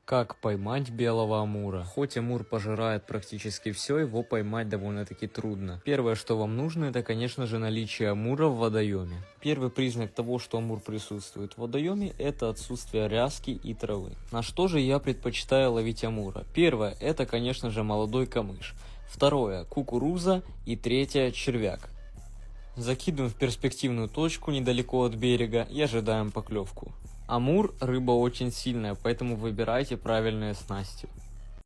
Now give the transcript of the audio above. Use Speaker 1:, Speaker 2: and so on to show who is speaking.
Speaker 1: Как поймать белого амура? Хоть амур пожирает практически все, его поймать довольно-таки трудно. Первое, что вам нужно, это, конечно же, наличие амура в водоеме. Первый признак того, что амур присутствует в водоеме, это отсутствие ряски и травы. На что же я предпочитаю ловить амура? Первое, это, конечно же, молодой камыш. Второе, кукуруза. И третье, червяк. Закидываем в перспективную точку недалеко от берега и ожидаем поклевку. Амур – рыба очень сильная, поэтому выбирайте правильные снасти.